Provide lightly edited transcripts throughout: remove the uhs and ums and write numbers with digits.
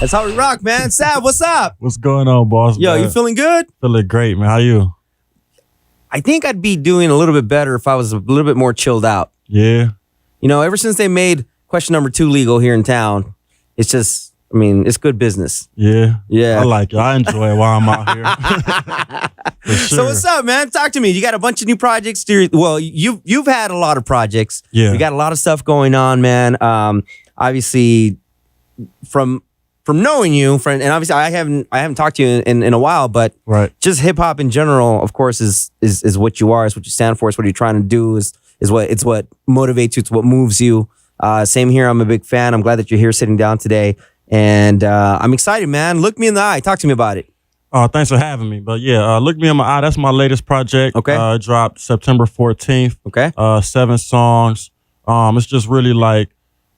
That's how we rock, man. Sav, what's up? What's going on, boss? Yo, man? you feeling good? Feeling great, man. How you? I think I'd be doing a little bit better if I was a little bit more chilled out. Yeah. You know, ever since they made question number 2 legal here in town, it's just, I mean, it's good business. Yeah. Yeah. I like it. I enjoy it while I'm out here. For sure. So what's up, man? Talk to me. You got a bunch of new projects. Well, you've had a lot of projects. Yeah. You got a lot of stuff going on, man. Obviously, from knowing you, and obviously I haven't talked to you in a while, but right. Just hip hop in general, of course, is what you are, is what you stand for, is what you're trying to do, is what motivates you, it's what moves you. Same here. I'm a big fan. I'm glad that you're here sitting down today, and I'm excited, man. Look me in the eye. Talk to me about it. Thanks for having me. But yeah, Look Me in My Eye. That's my latest project. Okay. It dropped September 14th. Okay. 7 songs. It's just really like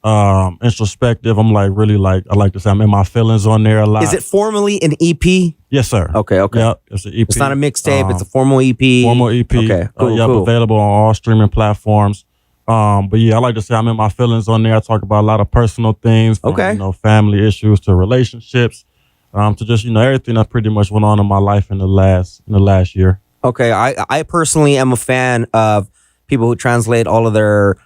introspective. I'm like really like, I like to say I'm in my feelings on there a lot. Is it formally an EP? Yes, sir. Okay. Yep, it's an EP. It's not a mixtape. It's a formal EP. Formal EP. Okay. Cool. Yep, cool. available on all streaming platforms. But yeah, I like to say I'm in my feelings on there. I talk about a lot of personal things. From, Okay. Family issues to relationships. To just, everything that pretty much went on in my life in the last year. Okay. I personally am a fan of people who translate all of their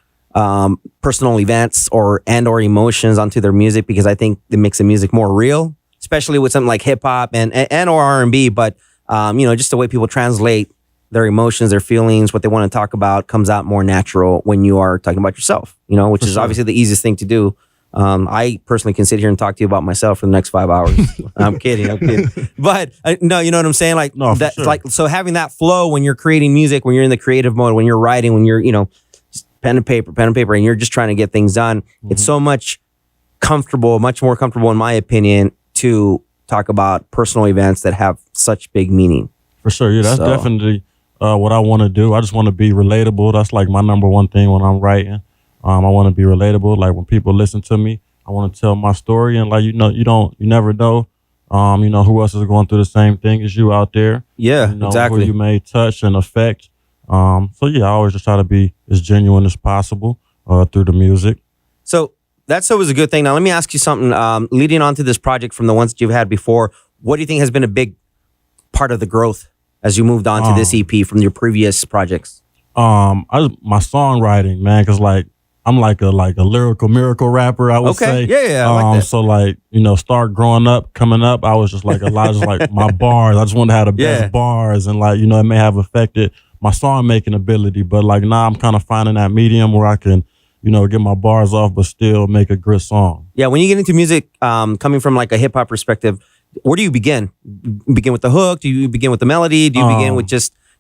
personal events or emotions onto their music, because I think it makes the music more real, especially with something like hip hop and or R&B. But just the way people translate their emotions, their feelings, what they want to talk about comes out more natural when you are talking about yourself. Which is obviously the easiest thing to do. I personally can sit here and talk to you about myself for the next 5 hours. I'm kidding. But no, you know what I'm saying? Like, no, that, sure. like, so having that flow when you're creating music, when you're in the creative mode, when you're writing, when you're, just pen and paper, and you're just trying to get things done. Mm-hmm. It's so much more comfortable, in my opinion, to talk about personal events that have such big meaning. For sure. Yeah, that's definitely what I want to do. I just want to be relatable. That's like my number one thing when I'm writing. I want to be relatable. Like when people listen to me, I want to tell my story, and like you never know, who else is going through the same thing as you out there. Yeah, exactly. Who you may touch and affect. So yeah, I always just try to be as genuine as possible through the music. So that's always a good thing. Now let me ask you something. Leading on to this project from the ones that you've had before, what do you think has been a big part of the growth as you moved on to this EP from your previous projects? My songwriting, man, because like I'm like a lyrical miracle rapper, I would say. Yeah, I like that. So like, start coming up, I was just like a lot of just like my bars. I just wanted to have the best bars, and like, it may have affected my song making ability, but like now I'm kind of finding that medium where I can, get my bars off, but still make a good song. Yeah. When you get into music, coming from like a hip hop perspective, where do you begin? Begin with the hook? Do you begin with the melody? Do you begin with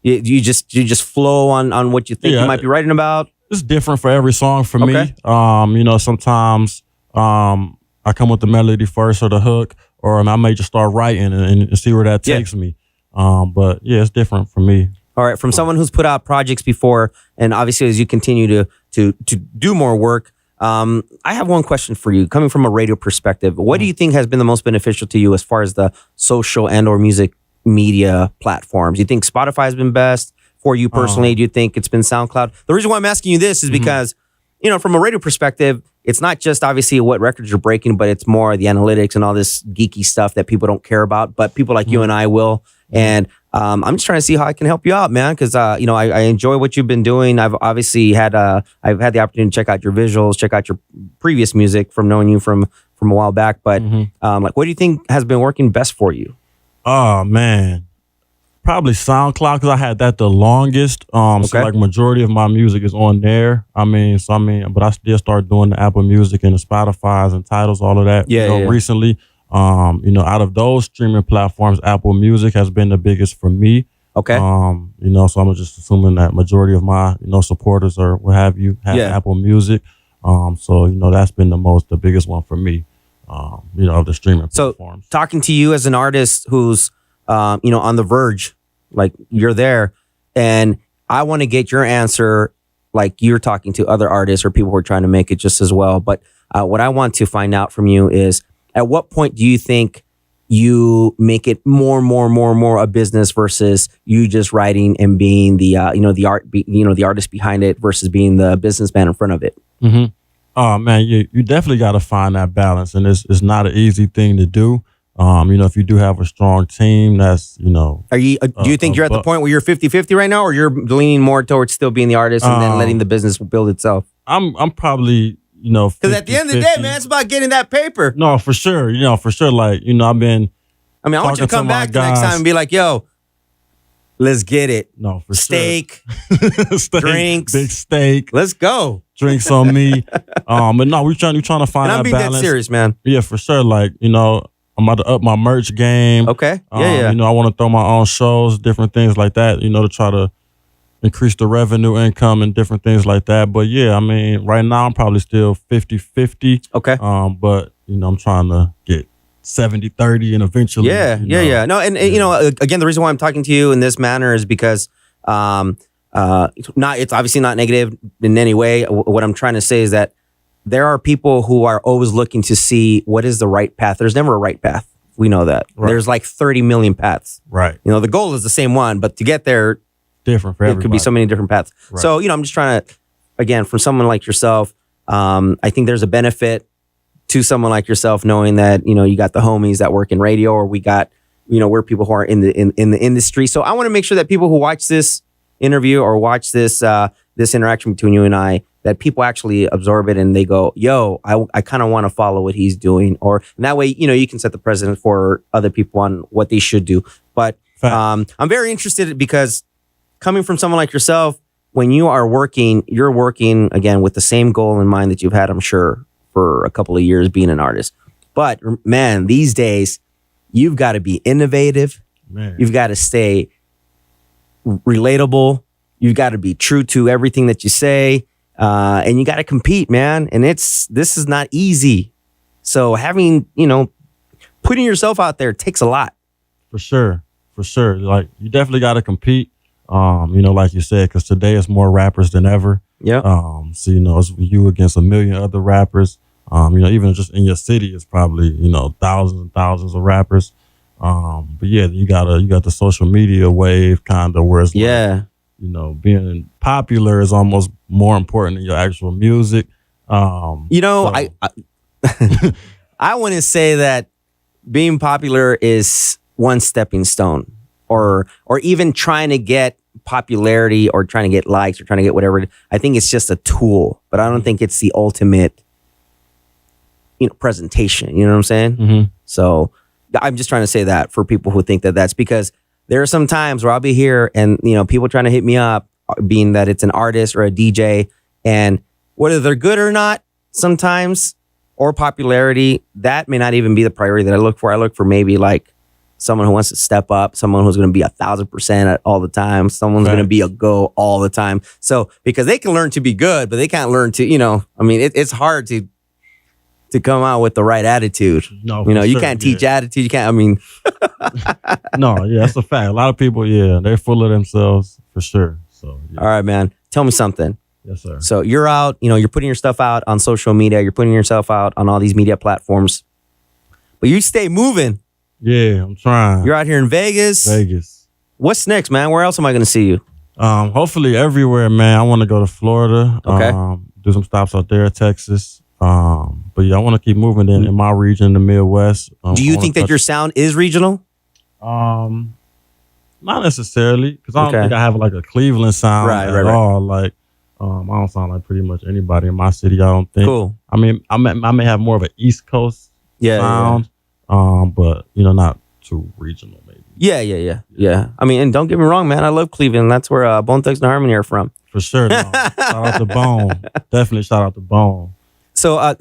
you just flow on what you think you might be writing about? It's different for every song for me. Sometimes I come with the melody first or the hook, or I may just start writing and see where that takes me. But yeah, it's different for me. All right, from someone who's put out projects before, and obviously as you continue to do more work, I have one question for you. Coming from a radio perspective, what do you think has been the most beneficial to you as far as the social and or music media platforms? Do you think Spotify has been best for you personally? Do you think it's been SoundCloud? The reason why I'm asking you this is because, from a radio perspective, it's not just obviously what records you're breaking, but it's more the analytics and all this geeky stuff that people don't care about, but people like you and I will. And I'm just trying to see how I can help you out, man, because I enjoy what you've been doing. I've obviously had the opportunity to check out your visuals, check out your previous music from knowing you from a while back. But what do you think has been working best for you? Oh man, probably SoundCloud, because I had that the longest. So like majority of my music is on there. But I still started doing the Apple Music and the Spotify's and titles, all of that. Recently. Out of those streaming platforms, Apple Music has been the biggest for me. Okay. So I'm just assuming that majority of my, supporters or what have you have Apple Music. So that's been the biggest one for me. Of the streaming platforms. So talking to you as an artist who's, on the verge, like you're there, and I want to get your answer, like you're talking to other artists or people who are trying to make it just as well. But what I want to find out from you is, at what point do you think you make it more a business versus you just writing and being the the artist behind it versus being the businessman in front of it? Mm-hmm. Oh man, you definitely got to find that balance, and it's not an easy thing to do. If you do have a strong team, that's Are you? Do you think you're at the point where you're 50-50 right now, or you're leaning more towards still being the artist and then letting the business build itself? I'm probably because at the end of the day, man, it's about getting that paper. No, for sure. For sure. Like I've been. I mean, I want you to come back the next time and be like, "Yo, let's get it." No, for steak, steak, drinks, big steak. Let's go. Drinks on me. But no, we're trying to find and that balance. I'm being dead serious, man. Yeah, for sure. Like I'm about to up my merch game. Okay. Yeah. I want to throw my own shows, different things like that. To try to increase the revenue income and different things like that. But yeah, I mean, right now I'm probably still 50-50. Okay. But I'm trying to get 70-30 and eventually. Yeah. No, and again, the reason why I'm talking to you in this manner is because it's obviously not negative in any way. What I'm trying to say is that there are people who are always looking to see what is the right path. There's never a right path. We know that. Right. There's like 30 million paths. Right. The goal is the same one, but to get there, different for everybody. It could be so many different paths. Right. So, I'm just trying to, again, for someone like yourself, I think there's a benefit to someone like yourself knowing that, you got the homies that work in radio, or we got, we're people who are in the industry. So I want to make sure that people who watch this interview or watch this interaction between you and I, that people actually absorb it and they go, yo, I kind of want to follow what he's doing. And that way, you can set the precedent for other people on what they should do. But I'm very interested because coming from someone like yourself, when you are working, you're working, again, with the same goal in mind that you've had, I'm sure, for a couple of years being an artist. But, man, these days, you've got to be innovative. Man. You've got to stay relatable. You've got to be true to everything that you say. And you got to compete, man. And this is not easy. So putting yourself out there takes a lot. For sure. Like, you definitely got to compete. Like you said, because today it's more rappers than ever. Yeah. So it's you against a million other rappers. Even just in your city, it's probably thousands and thousands of rappers. But yeah, you got the social media wave kind of where it's like, being popular is almost more important than your actual music. I want to say that being popular is one stepping stone, or even trying to get popularity or trying to get likes or trying to get whatever. I think it's just a tool, but I don't think it's the ultimate, presentation. You know what I'm saying? Mm-hmm. So I'm just trying to say that for people who think that that's because there are some times where I'll be here and, people trying to hit me up, being that it's an artist or a DJ, and whether they're good or not, sometimes, or popularity, that may not even be the priority that I look for. I look for maybe like someone who wants to step up, someone who's going to be 1,000% at all the time, someone's going to be a go all the time. So, because they can learn to be good, but they can't learn to, it's hard to come out with the right attitude. No, you can't teach attitude. You can't, No, yeah, that's a fact. A lot of people, they're full of themselves for sure. So, yeah. All right, man. Tell me something. Yes, sir. So you're out, you're putting your stuff out on social media. You're putting yourself out on all these media platforms, but you stay moving. Yeah, I'm trying. You're out here in Vegas. What's next, man? Where else am I going to see you? Hopefully everywhere, man. I want to go to Florida. Okay. Do some stops out there, Texas. But yeah, I want to keep moving in my region, the Midwest. Do you think that your sound is regional? Not necessarily, because I don't think I have like a Cleveland sound at all. Like, I don't sound like pretty much anybody in my city. I don't think. Cool. I mean, I may have more of an East Coast sound. But not too regional, maybe. Yeah. I mean, and don't get me wrong, man. I love Cleveland. That's where Bone Thugs and Harmony are from. For sure. No. Shout out to Bone. Definitely shout out to Bone. So,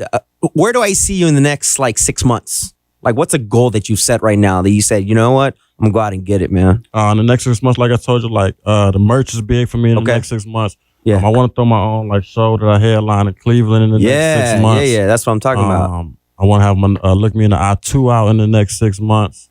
where do I see you in the next 6 months? Like, what's a goal that you've set right now that you said, you know what, I'm gonna go out and get it, man? In the next 6 months, like I told you, the merch is big for me in the next 6 months. Yeah. I want to throw my own show that I headline in Cleveland in the next 6 months. Yeah. That's what I'm talking about. I want to have my Look Me in the Eye 2 out in the next 6 months.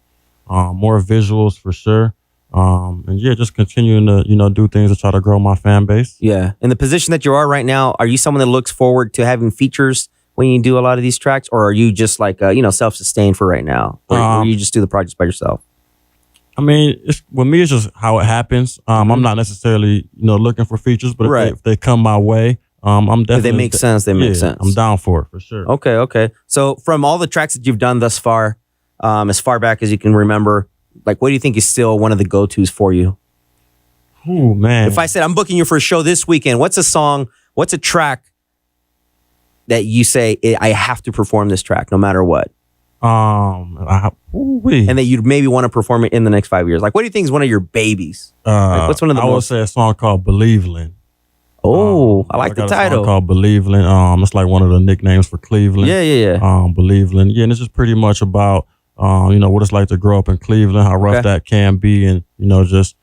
More visuals for sure. And just continuing to, do things to try to grow my fan base. Yeah. In the position that you are right now, are you someone that looks forward to having features when you do a lot of these tracks? Or are you just self-sustained for right now? Or you just do the projects by yourself? I mean, with me, it's just how it happens. I'm not necessarily, looking for features, but if they come my way, I'm definitely. If they make sense, they make sense. I'm down for it for sure. Okay. So from all the tracks that you've done thus far, as far back as you can remember, like what do you think is still one of the go-tos for you? Ooh, man. If I said I'm booking you for a show this weekend, what's a song, what's a track that you say I have to perform this track no matter what? And that you'd maybe want to perform it in the next 5 years. Like, what do you think is one of your babies? Like, what's one of the I would say a song called Believeland. I like the title. A song called Believeland. It's like one of the nicknames for Cleveland. Yeah. Believeland. Yeah, and it's just pretty much about what it's like to grow up in Cleveland, how rough that can be, and just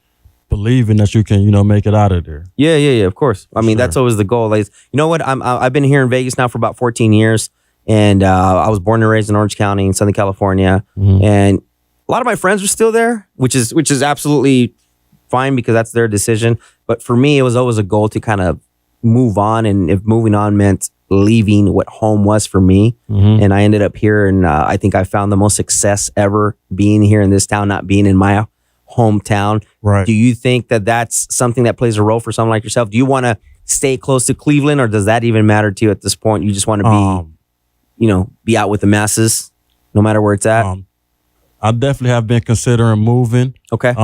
believing that you can, make it out of there. Yeah. Of course. I mean, that's always the goal. Like, you know what? I've been here in Vegas now for about 14 years. And I was born and raised in Orange County in Southern California. Mm-hmm. And a lot of my friends are still there, which is absolutely fine because that's their decision. But for me, it was always a goal to kind of move on. And if moving on meant leaving what home was for me. Mm-hmm. And I ended up here. And I think I found the most success ever being here in this town, not being in my hometown. Right. Do you think that that's something that plays a role for someone like yourself? Do you want to stay close to Cleveland, or does that even matter to you at this point? You just want to be... be out with the masses, no matter where it's at. I definitely have been considering moving. Okay. AD,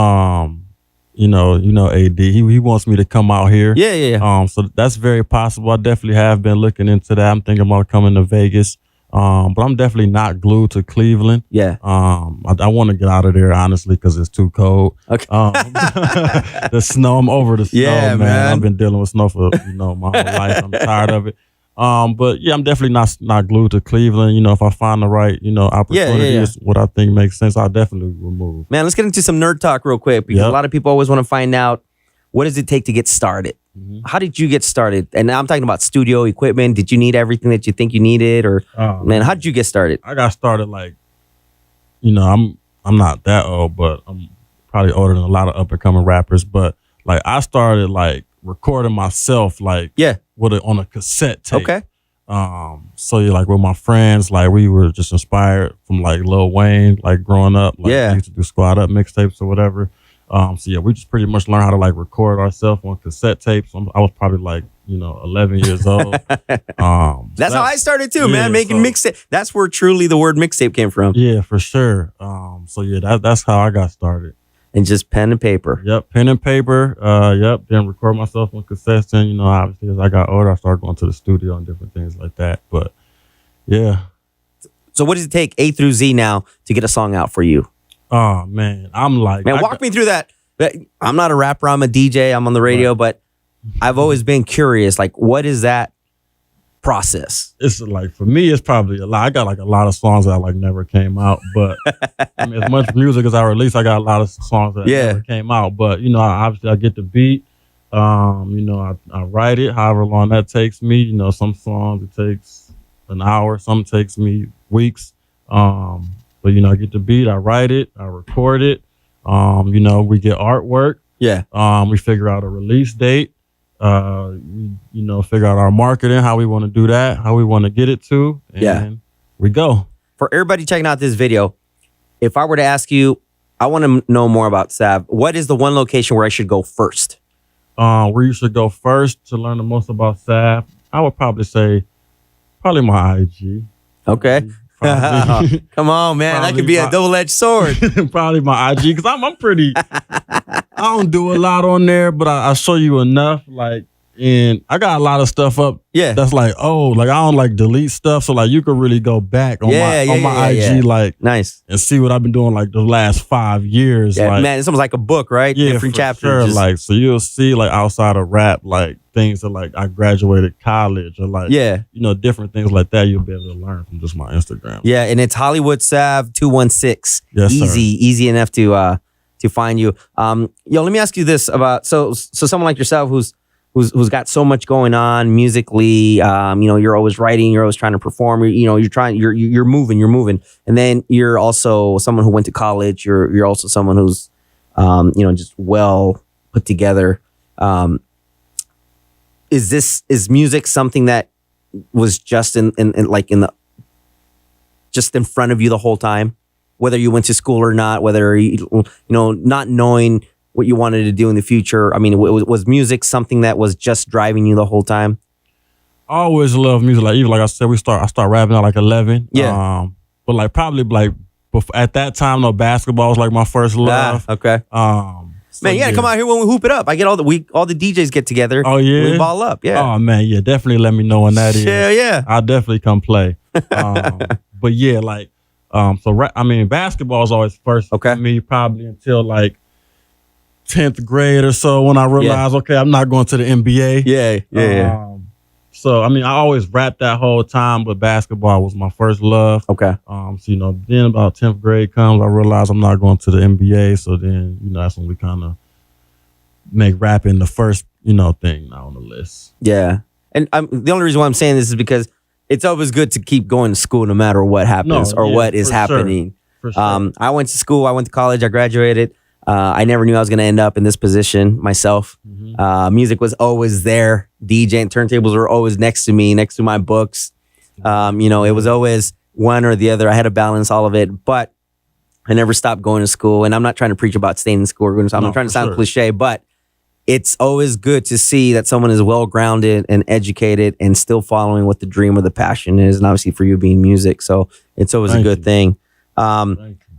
he wants me to come out here. Yeah. So that's very possible. I definitely have been looking into that. I'm thinking about coming to Vegas. But I'm definitely not glued to Cleveland. Yeah. I want to get out of there, honestly, because it's too cold. Okay. The snow, I'm over the snow, man. I've been dealing with snow for, my whole life. I'm tired of it. But yeah, I'm definitely not glued to Cleveland. If I find the right, opportunity, what I think makes sense, I'll definitely will move. Man, let's get into some nerd talk real quick, because a lot of people always want to find out, what does it take to get started? Mm-hmm. How did you get started? And I'm talking about studio equipment. Did you need everything that you think you needed, or man, how did you get started? I got started I'm not that old, but I'm probably older than a lot of up and coming rappers. But I started recording myself on a cassette tape. Okay. So with my friends, we were just inspired from Lil Wayne, growing up. We used to do Squad Up mixtapes or whatever. We just pretty much learned how to record ourselves on cassette tapes. I was probably 11 years old. That's how I started too, man, making mixtape. That's where truly the word mixtape came from. Yeah, for sure. That's how I got started. And just pen and paper. Yep, pen and paper. Then record myself on cassettes. And, obviously as I got older, I started going to the studio and different things like that. But, yeah. So what does it take A through Z now to get a song out for you? Oh, man. Walk me through that. I'm not a rapper. I'm a DJ. I'm on the radio. Right. But I've always been curious. What is that process? It's for me, it's probably a lot. I got a lot of songs that never came out, but as much music as I release, I got a lot of songs that never came out. But obviously I get the beat. I write it however long that takes me. Some songs it takes an hour, some takes me weeks. But I get the beat, I write it, I record it. We get artwork. Yeah. We figure out a release date. Figure out our marketing, how we want to do that, how we want to get it to, and we go. For everybody checking out this video, if I were to ask you, I want to know more about Sav, what is the one location where I should go first? Where you should go first to learn the most about Sav, I would probably say my IG. Okay. Come on, man. That could be a double-edged sword. Probably my IG, because I'm pretty... I don't do a lot on there, but I show you enough. And I got a lot of stuff up. Yeah. That's I don't delete stuff. So you could really go back on my IG, nice, and see what I've been doing the last 5 years. Yeah, man, it's almost like a book, right? Yeah, different for chapters. Sure. So you'll see outside of rap, things that I graduated college or different things like that. You'll be able to learn from just my Instagram. Yeah, and it's Hollywood Sav 216. Yes, easy enough to find you. Let me ask you this about so someone like yourself who's got so much going on musically. You're always writing, you're always trying to perform. You're moving, and then you're also someone who went to college. You're also someone who's just well put together. Is music something that was just in front of you the whole time? Whether you went to school or not, whether not knowing what you wanted to do in the future. I mean, was music something that was just driving you the whole time? I always love music. Like even like I said, I start rapping at like 11. Yeah. But like probably like before, at that time, no, basketball was like my first love. Okay. Man, you gotta come out here when we hoop it up. I get all the DJs get together. Oh yeah, we ball up. Yeah. Oh man, yeah, definitely let me know when that is. Yeah. I'll definitely come play. But yeah, like basketball is always first for me, probably until like 10th grade or so when I realized, okay, I'm not going to the NBA. Yeah. So I always rapped that whole time, but basketball was my first love. Okay. So then about 10th grade comes, I realized I'm not going to the NBA. So then that's when we kind of make rapping the first thing now on the list. Yeah, and the only reason why I'm saying this is because it's always good to keep going to school no matter what happens or what is happening. Sure. For sure. I went to school. I went to college. I graduated. I never knew I was going to end up in this position myself. Mm-hmm. Music was always there. DJing turntables were always next to me, next to my books. It was always one or the other. I had to balance all of it, but I never stopped going to school. And I'm not trying to preach about staying in school. I'm not trying to sound cliche, but it's always good to see that someone is well-grounded and educated and still following what the dream or the passion is. And obviously for you being music. So it's always a good thing.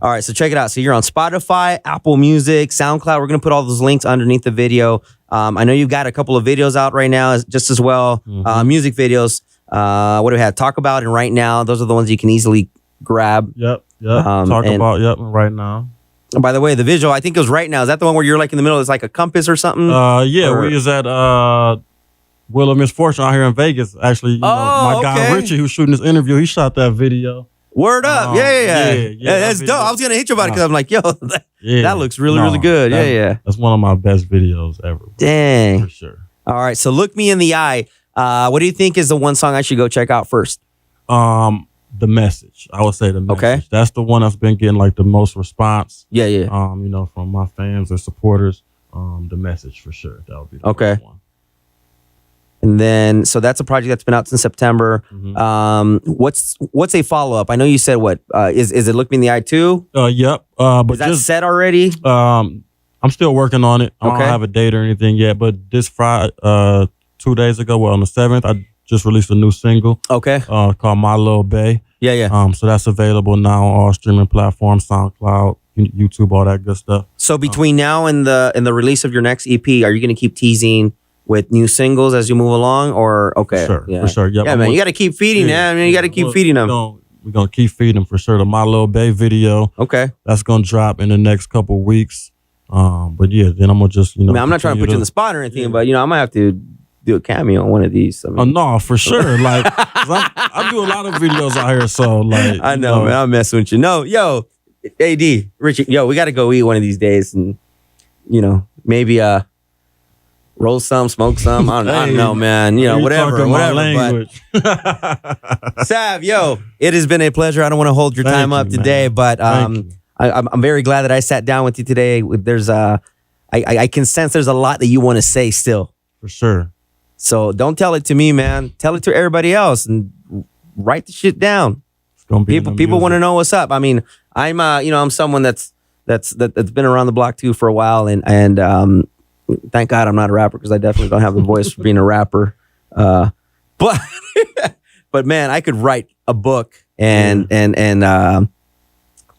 All right, so check it out. So you're on Spotify, Apple Music, SoundCloud. We're going to put all those links underneath the video. I know you've got a couple of videos out right now just as well, music videos. What do we have? Talk About and Right Now. Those are the ones you can easily grab. Yep. Right Now. By the way, the visual, I think it was Right Now. Is that the one where you're like in the middle? It's like a compass or something? We was at Wheel of Misfortune out here in Vegas. Actually, my guy Richie, who's shooting this interview, he shot that video. Word up. Yeah, that's dope. I was going to hit you about it because I'm like, yo, that looks really good. That's one of my best videos ever. Dang. For sure. All right, so Look Me in the Eye. What do you think is the one song I should go check out first? The Message. I would say The Message. Okay. That's the one that's been getting like the most response. Yeah. From my fans and supporters. The Message for sure. That would be the first one. And then, so that's a project that's been out since September. Mm-hmm. What's a follow up? I know you said is it Look Me in the Eye too? Yep. But is that set already? I'm still working on it. I don't have a date or anything yet. But this Friday, 2 days ago, on the 7th, I just released a new single. Okay. Called My Lil Bae. Yeah. So that's available now on all streaming platforms, SoundCloud, YouTube, all that good stuff. So between now and the release of your next EP, are you going to keep teasing with new singles as you move along, or For sure. Yep. Yeah, man, you got to keep feeding them. You got to keep feeding them. We're going to keep feeding them for sure. The My Lil Bae video. Okay. That's going to drop in the next couple weeks. But yeah, then I'm going to just, I'm not trying to put you in the spot or anything, but, I might have to do a cameo on one of these. No, for sure. Like, I do a lot of videos out here, so like. I know, man. I'm messing with you. No, yo, AD, Richie, we got to go eat one of these days and, maybe, roll some, smoke some. I don't know, man. Whatever. Language. But Sav, it has been a pleasure. I don't want to hold your time up today, but I'm very glad that I sat down with you today. There's I can sense there's a lot that you want to say still. For sure. So don't tell it to me, man. Tell it to everybody else and write the shit down. People want to know what's up. I'm I'm someone that's been around the block too for a while, and thank God I'm not a rapper because I definitely don't have the voice for being a rapper. But man, I could write a book and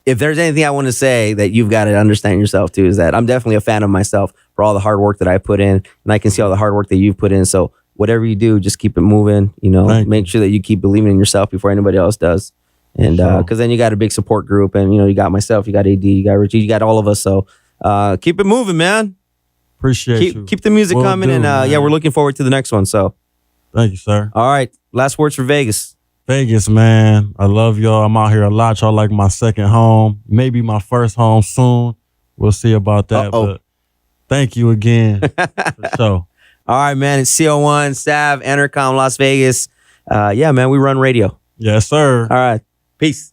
if there's anything I want to say that you've got to understand yourself too, is that I'm definitely a fan of myself for all the hard work that I put in, and I can see all the hard work that you've put in. So whatever you do, just keep it moving, make sure that you keep believing in yourself before anybody else does. And because then you got a big support group, and you got myself, you got AD, you got Richie, you got all of us. So keep it moving, man. Appreciate you. Keep the music coming, and we're looking forward to the next one. So, thank you, sir. All right, last words for Vegas. Vegas, man, I love y'all. I'm out here a lot. Y'all like my second home, maybe my first home soon. We'll see about that. But thank you again. For sure. All right, man. It's CO1, Sav, Entercom, Las Vegas. Man, we run radio. Yes, sir. All right, peace.